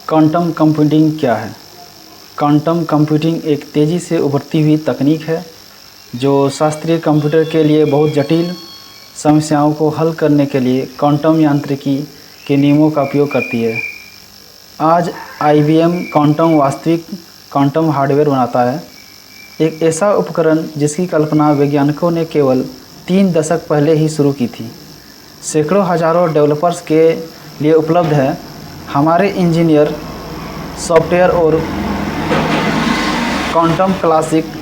Quantum computing क्या है? Quantum computing एक तेज़ी से उभरती हुई तकनीक है जो शास्त्रीय कंप्यूटर के लिए बहुत जटिल समस्याओं को हल करने के लिए क्वांटम यांत्रिकी के नियमों का उपयोग करती है। आज IBM क्वांटम वास्तविक क्वांटम हार्डवेयर बनाता है, एक ऐसा उपकरण जिसकी कल्पना वैज्ञानिकों ने केवल 3 दशक पहले ही शुरू की थी। सैकड़ों हज़ारों डेवलपर्स के लिए उपलब्ध है। हमारे इंजीनियर सॉफ्टवेयर और क्वांटम क्लासिक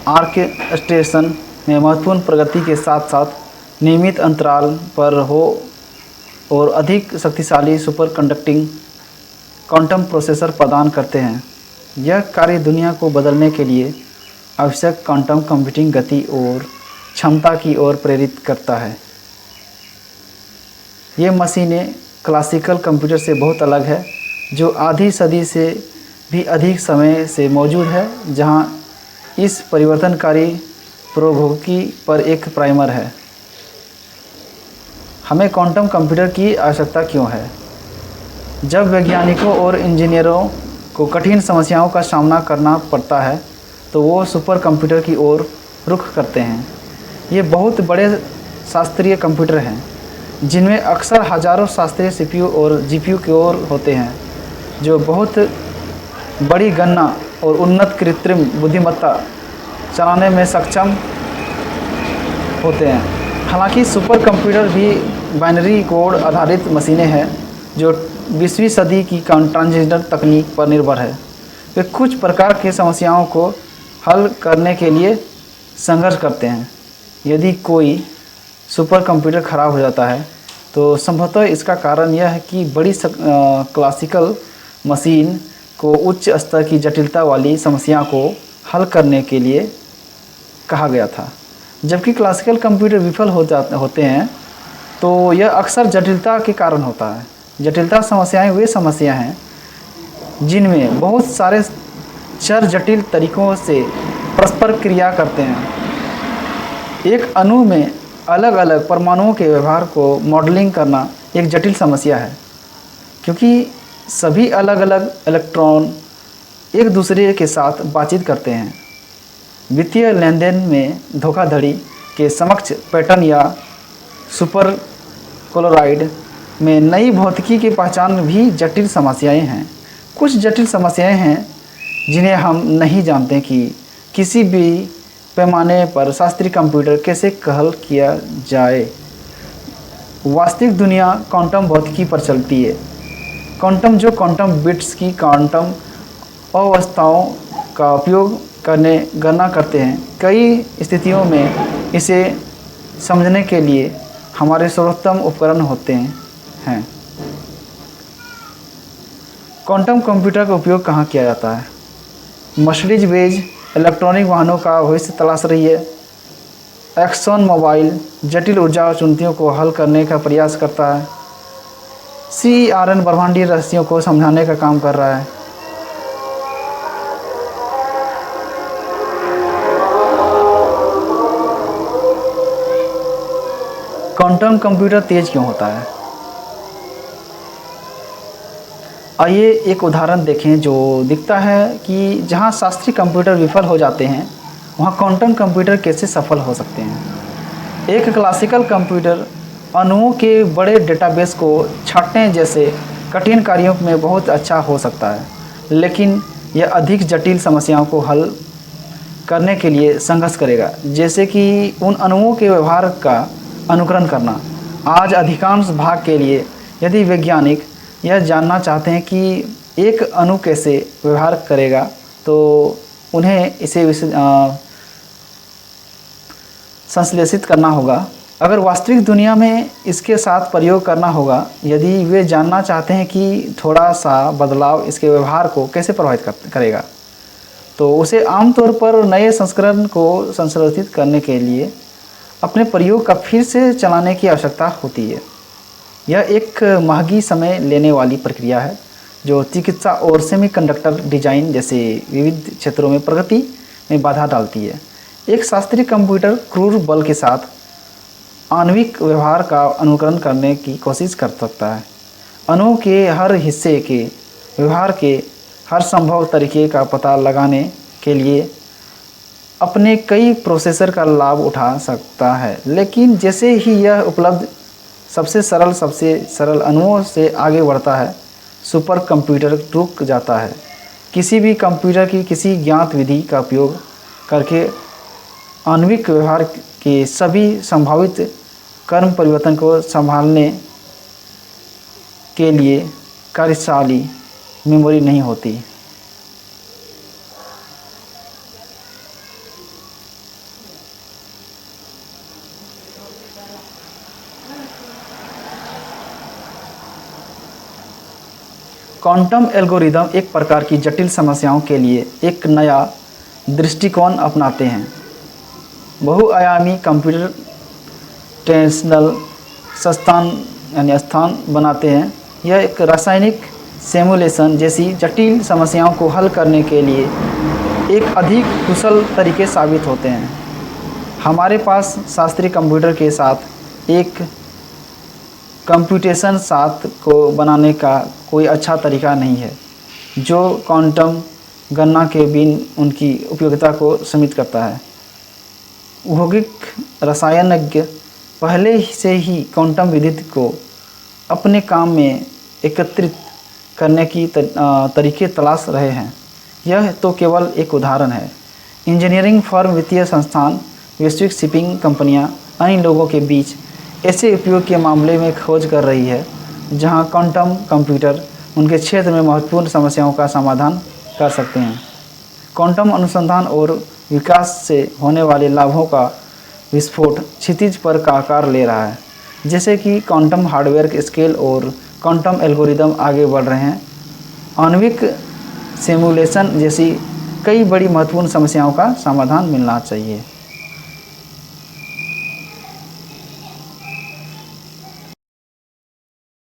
ऑर्केस्ट्रेशन में महत्वपूर्ण प्रगति के साथ साथ नियमित अंतराल पर हो और अधिक शक्तिशाली सुपर कंडक्टिंग क्वांटम प्रोसेसर प्रदान करते हैं। यह कार्य दुनिया को बदलने के लिए आवश्यक क्वांटम कंप्यूटिंग गति और क्षमता की ओर प्रेरित करता है। ये मशीनें क्लासिकल कंप्यूटर से बहुत अलग है, जो आधी सदी से भी अधिक समय से मौजूद है, जहां इस परिवर्तनकारी प्रौद्योगिकी पर एक प्राइमर है। हमें क्वांटम कंप्यूटर की आवश्यकता क्यों है? जब वैज्ञानिकों और इंजीनियरों को कठिन समस्याओं का सामना करना पड़ता है तो वो सुपर कंप्यूटर की ओर रुख करते हैं। ये बहुत बड़े शास्त्रीय कंप्यूटर हैं जिनमें अक्सर हज़ारों शास्त्रीय CPU और GPU की ओर होते हैं, जो बहुत बड़ी गणना और उन्नत कृत्रिम बुद्धिमत्ता चलाने में सक्षम होते हैं। हालांकि सुपर कंप्यूटर भी बाइनरी कोड आधारित मशीनें हैं जो 20वीं सदी की ट्रांजिस्टर तकनीक पर निर्भर है। वे कुछ प्रकार की समस्याओं को हल करने के लिए संघर्ष करते हैं। यदि कोई सुपर कंप्यूटर खराब हो जाता है तो संभवतः इसका कारण यह है कि बड़ी क्लासिकल मशीन को उच्च स्तर की जटिलता वाली समस्या को हल करने के लिए कहा गया था। जबकि क्लासिकल कंप्यूटर विफल होते हैं तो यह अक्सर जटिलता के कारण होता है। जटिलता समस्याएं वे समस्याएं हैं जिनमें बहुत सारे चर जटिल तरीकों से परस्पर क्रिया करते हैं। एक अणु में अलग अलग परमाणुओं के व्यवहार को मॉडलिंग करना एक जटिल समस्या है, क्योंकि सभी अलग अलग इलेक्ट्रॉन एक दूसरे के साथ बातचीत करते हैं। वित्तीय लेनदेन में धोखाधड़ी के समक्ष पैटर्न या सुपर क्लोराइड में नई भौतिकी की पहचान भी जटिल समस्याएं हैं। कुछ जटिल समस्याएं हैं जिन्हें हम नहीं जानते कि किसी भी पैमाने पर शास्त्रीय कंप्यूटर कैसे हल किया जाए। वास्तविक दुनिया क्वांटम भौतिकी पर चलती है। क्वांटम बिट्स की क्वांटम अवस्थाओं का उपयोग करने गणना करते हैं। कई स्थितियों में इसे समझने के लिए हमारे सर्वोत्तम उपकरण होते हैं। क्वांटम कंप्यूटर का उपयोग कहाँ किया जाता है? मर्सिडीज बेंज इलेक्ट्रॉनिक वाहनों का भविष्य तलाश रही है। एक्सन मोबाइल जटिल ऊर्जा चुनौतियों को हल करने का प्रयास करता है। CERN ब्रह्मांडीय रहस्यों को समझाने का काम कर रहा है। क्वांटम कंप्यूटर तेज क्यों होता है? आइए एक उदाहरण देखें जो दिखता है कि जहां शास्त्रीय कंप्यूटर विफल हो जाते हैं वहां क्वांटम कंप्यूटर कैसे सफल हो सकते हैं। एक क्लासिकल कंप्यूटर अणुओं के बड़े डेटाबेस को छांटने जैसे कठिन कार्यों में बहुत अच्छा हो सकता है, लेकिन यह अधिक जटिल समस्याओं को हल करने के लिए संघर्ष करेगा, जैसे कि उन अणुओं के व्यवहार का अनुकरण करना। आज अधिकांश भाग के लिए यदि वैज्ञानिक यह जानना चाहते हैं कि एक अणु कैसे व्यवहार करेगा तो उन्हें इसे संश्लेषित करना होगा। अगर वास्तविक दुनिया में इसके साथ प्रयोग करना होगा, यदि वे जानना चाहते हैं कि थोड़ा सा बदलाव इसके व्यवहार को कैसे प्रभावित करेगा, तो उसे आमतौर पर नए संस्करण को संशोधित करने के लिए अपने प्रयोग का फिर से चलाने की आवश्यकता होती है। यह एक महंगी समय लेने वाली प्रक्रिया है जो चिकित्सा और सेमीकंडक्टर डिजाइन जैसे विविध क्षेत्रों में प्रगति में बाधा डालती है। एक शास्त्रीय कंप्यूटर क्रूर बल के साथ आणविक व्यवहार का अनुकरण करने की कोशिश कर सकता है। अणु के हर हिस्से के व्यवहार के हर संभव तरीके का पता लगाने के लिए अपने कई प्रोसेसर का लाभ उठा सकता है, लेकिन जैसे ही यह उपलब्ध सबसे सरल अणुओं से आगे बढ़ता है, सुपर कंप्यूटर रुक जाता है। किसी भी कंप्यूटर की किसी ज्ञात विधि का उपयोग करके आणविक व्यवहार के सभी संभावित क्रम परिवर्तन को संभालने के लिए कार्यशाली मेमोरी नहीं होती। क्वांटम एल्गोरिदम एक प्रकार की जटिल समस्याओं के लिए एक नया दृष्टिकोण अपनाते हैं। बहुआयामी कंप्यूटेशनल स्थान बनाते हैं। यह एक रासायनिक सिमुलेशन जैसी जटिल समस्याओं को हल करने के लिए एक अधिक कुशल तरीके साबित होते हैं। हमारे पास शास्त्रीय कंप्यूटर के साथ एक कंप्यूटेशन साथ को बनाने का कोई अच्छा तरीका नहीं है जो क्वांटम गणना के बिन उनकी उपयोगिता को सीमित करता है। भौतिक रसायनज्ञ पहले से ही क्वांटम विद्युत को अपने काम में एकत्रित करने की तरीके तलाश रहे हैं। यह तो केवल एक उदाहरण है। इंजीनियरिंग फर्म, वित्तीय संस्थान, वैश्विक शिपिंग कंपनियां अन्य लोगों के बीच ऐसे उपयोग के मामले में खोज कर रही है जहां क्वांटम कंप्यूटर उनके क्षेत्र में महत्वपूर्ण समस्याओं का समाधान कर सकते हैं। क्वांटम अनुसंधान और विकास से होने वाले लाभों का विस्फोट क्षितिज पर का आकार ले रहा है। जैसे कि क्वांटम हार्डवेयर के स्केल और क्वांटम एल्गोरिदम आगे बढ़ रहे हैं, आणविक सिमुलेशन जैसी कई बड़ी महत्वपूर्ण समस्याओं का समाधान मिलना चाहिए।